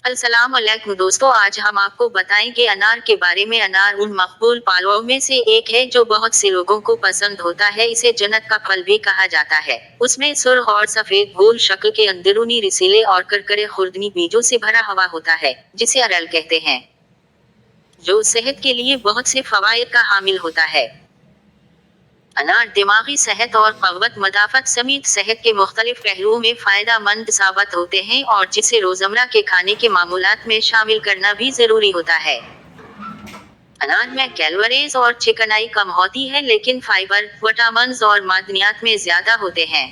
अस्सलाम वालेकुम दोस्तों, आज हम आपको बताएंगे अनार के बारे में। अनार उन मकबूल फलों में से एक है जो बहुत से लोगों को पसंद होता है। इसे जन्नत का फल भी कहा जाता है। उसमें सुर्ख और सफेद गोल शक्ल के अंदरूनी रिसीले और करकरे खुर्दनी बीजों से भरा हुआ होता है, जिसे अरल कहते हैं, जो सेहत के लिए बहुत से फवायद का हामिल होता है। अनार दिमागी सेहत और क़व्वत मदाफ़त समेत सेहत के मुख्तलिफ पहलुओं में फ़ायदा मंद साबित होते हैं और जिसे रोज़मर्रा के खाने के मामूलात में शामिल करना भी ज़रूरी होता है। अनार में कैलोरीज और चिकनाई कम होती है, लेकिन फाइबर, विटामिन्स और मादनियात में ज़्यादा होते हैं।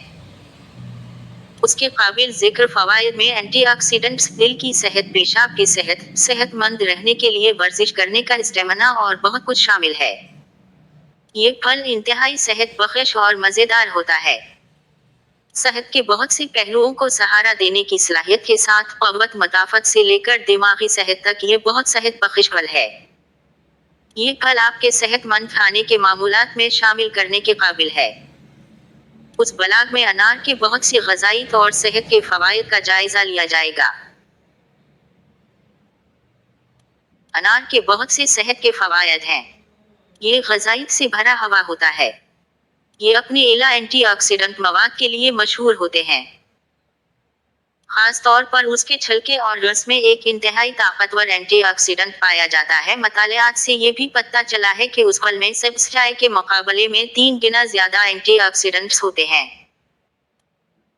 उसके काबिल ज़िक्र फ़वायद में एंटीऑक्सीडेंट्स, दिल की सेहत, पेशाब की सेहत, सेहतमंद रहने के लिए वर्जिश करने का स्टेमिना और बहुत कुछ शामिल है। ये फल इंतहाई सेहत बख्श और मज़ेदार होता है। सेहत के बहुत से पहलुओं को सहारा देने की सलाहियत के साथ क़व्वत मदाफ़त से लेकर दिमागी सेहत तक ये बहुत सेहत बख्श फल है। ये फल आपके सेहतमंद खाने के मामूलात में शामिल करने के काबिल है। उस ब्लॉग में अनार के बहुत सी ग़िज़ाई और सेहत के फ़वायद का जायज़ा लिया जाएगा। अनार के बहुत से सेहत के फ़वायद हैं। ये ग़िज़ाई से भरा हुआ होता है। ये अपने एला एंटीऑक्सीडेंट मवाद के लिए मशहूर होते हैं। खास तौर पर उसके छिलके और रस में एक इंतहाई ताकतवर एंटीऑक्सीडेंट पाया जाता है। मतालियात से ये भी पता चला है कि उस फल में सब्ज़ चाय के मुकाबले में 3 गुना ज़्यादा एंटीऑक्सीडेंट्स होते हैं।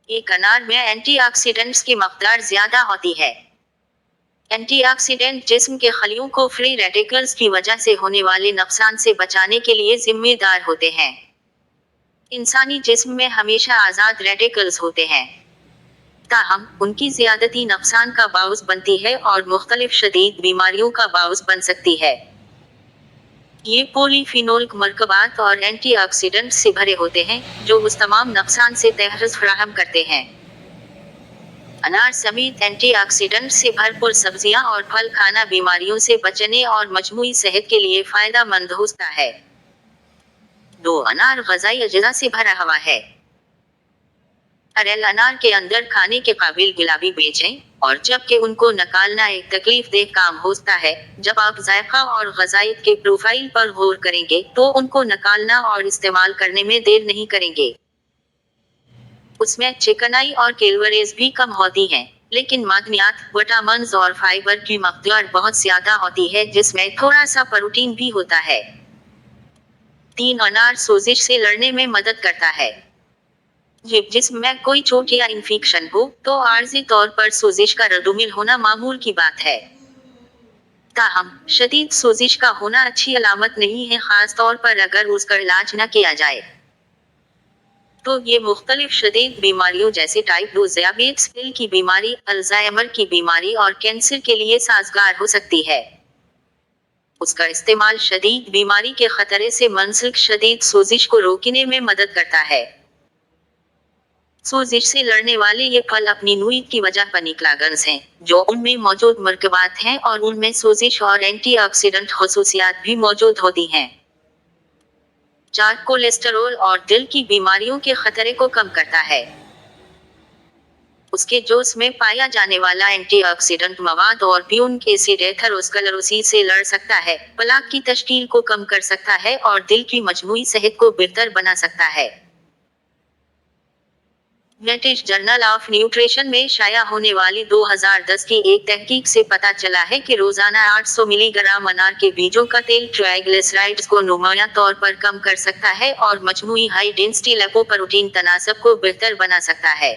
एक अनार में एंटीऑक्सीडेंट्स की मकदार ज़्यादा होती है। एंटीऑक्सीडेंट जिस्म के खलियों को फ्री रेडिकल्स की वजह से होने वाले नुकसान से बचाने के लिए जिम्मेदार होते हैं। इंसानी जिस्म में हमेशा आज़ाद रेडिकल्स होते हैं, ताहम उनकी ज़्यादती नुकसान का बाउस बनती है और मुख्तलिफ शदीद बीमारियों का बाउस बन सकती है। ये पॉलीफिनोलिक मरकबात और एंटीऑक्सीडेंट से भरे होते हैं, जो उस तमाम नुकसान से तहफ़्फ़ुज़ फराहम करते हैं। अनार समेत एंटीऑक्सीडेंट से भरपूर सब्जियां और फल खाना बीमारियों से बचने और मजमूई सेहत के लिए फ़ायदा मंद होता है। 2. अनार ग़िज़ाई अज़्ज़ा से भरा हुआ है। अरेल अनार के अंदर खाने के काबिल गुलाबी बीज हैं, और जबकि उनको निकालना एक तकलीफ देह काम होता है, जब आप जायका और ग़िज़ाइत के प्रोफाइल पर गौर करेंगे तो उनको निकालना और इस्तेमाल करने में देर नहीं करेंगे। उसमें चिकनाई और कैलोरीज भी कम होती हैं, लेकिन मादनियात, विटामिन्स और फाइबर की मकदार बहुत ज़्यादा होती है, जिसमें थोड़ा सा प्रोटीन भी होता है। 3. अनार सोजिश से लड़ने में मदद करता है। जब जिस्म में कोई चोट या इन्फेक्शन हो तो आर्जी तौर पर सोजिश का रद्दुमल होना मामूल की बात है। ताहम शदीद सोजिश का होना अच्छी अलामत नहीं है, खास तौर पर अगर उसका इलाज न किया जाए। तो ये मुख्तलिफ शदीद बीमारियों जैसे टाइप 2 ज़ियाबेट्स, दिल की बीमारी, अल्जाइमर की बीमारी और कैंसर के लिए साजगार हो सकती है। उसका इस्तेमाल शदीद बीमारी के खतरे से मुंसलिक शदीद सोजिश को रोकने में मदद करता है। सोजिश से लड़ने वाले ये फल अपनी नोईद की वजह पर निकलागंज हैं, जो उनमें मौजूद मरकबात हैं और उनमें सोजिश और एंटीऑक्सीडेंट खसूसियात भी मौजूद होती हैं। 4. कोलेस्टेरोल और दिल की बीमारियों के खतरे को कम करता है। उसके जूस में पाया जाने वाला एंटीऑक्सीडेंट मवाद और ब्यूरिक एसिड एथेरोस्क्लेरोसिस से लड़ सकता है, प्लाक की तश्कील को कम कर सकता है और दिल की मजमूई सेहत को बेहतर बना सकता है। ब्रिटिश जर्नल ऑफ न्यूट्रिशन में शाया होने वाली 2010 की एक तहकीक से पता चला है कि रोजाना 800 मिलीग्राम अनार के बीजों का तेल ट्राइग्लिसराइड्स को नुमाया तौर पर कम कर सकता है और मजमूई हाई डेंसिटी लिपोप्रोटीन तनासब को बेहतर बना सकता है।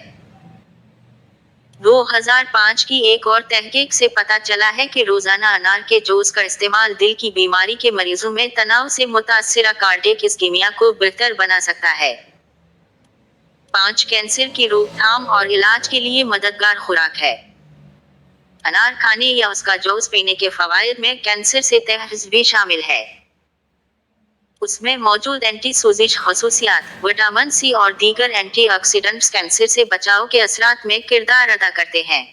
2005 की एक और तहकीक से पता चला है कि रोजाना अनार के जूस का इस्तेमाल दिल की बीमारी के मरीजों में तनाव से मुतासिरा कार्डियक इस्कीमिया को बेहतर बना सकता है। 5. कैंसर की रोकथाम और इलाज के लिए मददगार खुराक है। अनार खाने या उसका जूस पीने के फवायद में कैंसर से तहफ़्फ़ुज़ भी शामिल है। उसमें मौजूद एंटी सोजिश खसूसियात, विटामिन सी और दीगर एंटीऑक्सीडेंट्स कैंसर से बचाव के असरात में किरदार अदा करते हैं।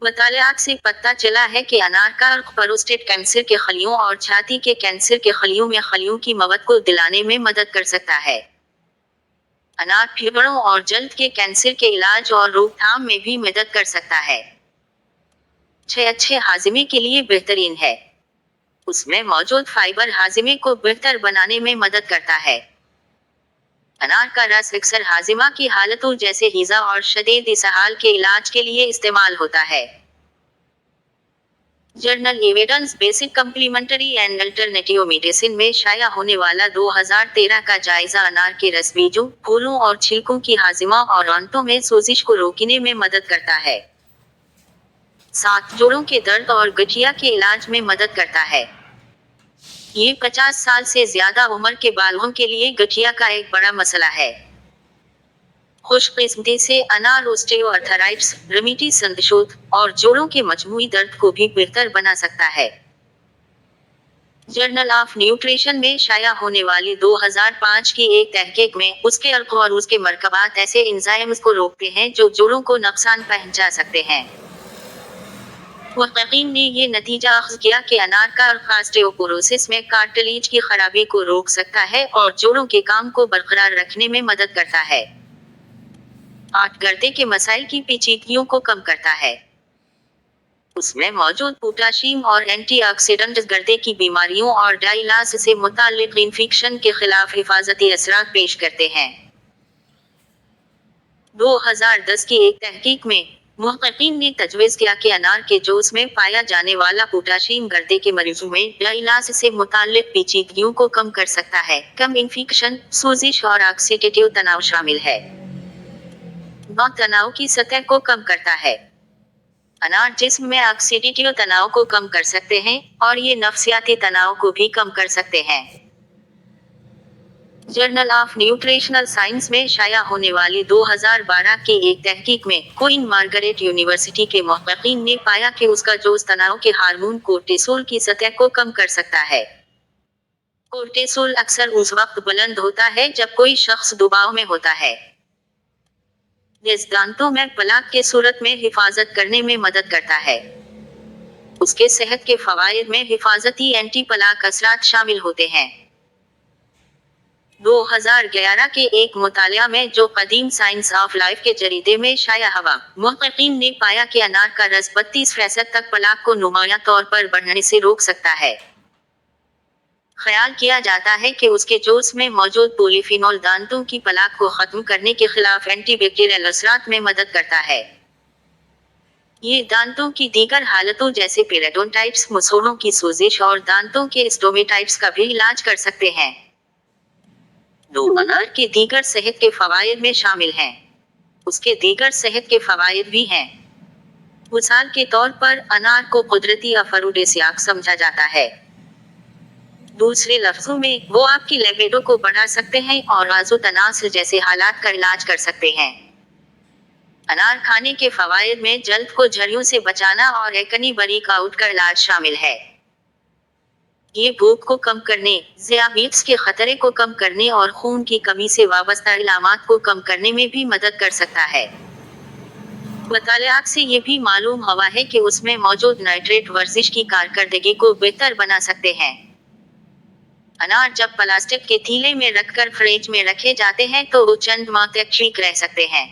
मुतालियात से पता चला है कि अनार का अर्क प्रोस्टेट कैंसर के खलियों और छाती के कैंसर के खलियों में खलियों की मवद को दिलाने में मदद कर सकता है। अनार फेफड़ों और जल्द के कैंसर के इलाज और रोकथाम में भी मदद कर सकता है। 6 अच्छे हाजिमे के लिए बेहतरीन है। उसमें मौजूद फाइबर हाजिमे को बेहतर बनाने में मदद करता है। अनार का रस अक्सर हाजिमा की हालतों जैसे हीजा और शदीद इसहाल के इलाज के लिए इस्तेमाल होता है। Journal evidence basic complementary and alternative medicine में शाया होने वाला 2013 का जायजा अनार के रस बीजों, फूलों और छिलकों की हाजिमा और आंतों में सोजिश को रोकने में मदद करता है। साथ जोड़ों के दर्द और गठिया के इलाज में मदद करता है। ये 50 साल से ज्यादा उम्र के बालों के लिए गठिया का एक बड़ा मसला है। खुशकिस्मती से अनार ऑस्टियोआर्थराइटिस, रमिटी संधिशोथ और जोड़ों के मजमूई दर्द को भी बेहतर बना सकता है। जर्नल ऑफ न्यूट्रिशन में शाया होने वाली 2005 की एक तहकीक में उसके अर्क और उसके मरकबात ऐसे एंजाइम्स को रोकते हैं जो जोड़ों को नुकसान पहुंचा सकते हैं। मुहक्किकीन ने ये नतीजा अख्ज़ किया कि अनार का अर्क ऑस्टियोपोरोसिस में कार्टिलेज की खराबी को रोक सकता है और जोड़ों के काम को बरकरार रखने में मदद करता है। 8 गर्दे के मसाइल की पेचीदगियों को कम करता है। उसमें मौजूद पोटाशियम और एंटीऑक्सीडेंट गर्दे की बीमारियों और डायलिसिस से मुताल्लिक इन्फेक्शन के खिलाफ हिफाजती असरात पेश करते हैं। 2010 की एक तहकीक में मुहक्किकीन ने तजवीज़ किया कि अनार के जूस में पाया जाने वाला पोटाशियम गर्दे के मरीजों में डायलिसिस से मुताल्लिक पेचीदगियों को कम कर सकता है। कम इन्फेक्शन, सोजिश और ऑक्सीडेटिव तनाव शामिल है। तनाव की सतह को कम करता है। अनार जिस्म में ऑक्सीडेटिव तनाव को कम कर सकते हैं और ये नफ्सियाती तनाव को भी कम कर सकते हैं। जर्नल ऑफ न्यूट्रिशनल साइंस में शाया होने वाली 2012 की एक तहकीक में क्वीन मार्गरेट यूनिवर्सिटी के मुहक्किकीन ने पाया कि उसका जूस तनाव के हार्मोन कोर्टिसोल की सतह को कम कर सकता है। कोर्टिसोल अक्सर उस वक्त बुलंद होता है जब कोई शख्स दबाव में होता है। इस दांतों में प्लाक के सूरत में हिफाजत करने में मदद करता है। उसके सेहत के फवायद में हिफाजती एंटी प्लाक असरात शामिल होते हैं। 2011 के एक मुतालिया में जो कदीम साइंस ऑफ लाइफ के जरीदे में शाया हुआ, मुहक्किकीन ने पाया कि अनार का रस 32% तक प्लाक को नुमाया तौर पर बढ़ने से रोक सकता है। ख्याल किया जाता है कि उसके जूस में मौजूद पॉलीफिनोल दांतों की प्लाक को खत्म करने के खिलाफ एंटीबैक्टीरियल असरात में मदद करता है। ये दांतों की दीगर हालतों जैसे पेरियोडोंटाइटिस, मसूड़ों की सोजिश और दांतों के स्टोमेटाइटिस का भी इलाज कर सकते हैं। अनार के दीगर सेहत के फवायद में शामिल हैं। उसके दीगर सेहत के फवायद भी हैं। मिसाल के तौर पर अनार को कुदरती अफरोडिसियाक समझा जाता है। दूसरे लफ्जों में, वो आपकी लिबिडो को बढ़ा सकते हैं और आज़ू तनाज़ जैसे हालात का इलाज कर सकते हैं। अनार खाने के फवायद में जल्द को झरियों से बचाना और एकनी बरी का आउट का इलाज शामिल है। ये भूख को कम करने, ज़ियाबीत्स के खतरे को कम करने और खून की कमी से वाबस्ता इलामात को कम करने में भी मदद कर सकता है। मुतालियात से ये भी मालूम हुआ है कि उसमें मौजूद नाइट्रेट वर्जिश की कारकर्दगी को बेहतर बना सकते हैं। अनार जब प्लास्टिक के थैले में रखकर फ्रिज में रखे जाते हैं तो वो चंद माह तक ठीक रह सकते हैं।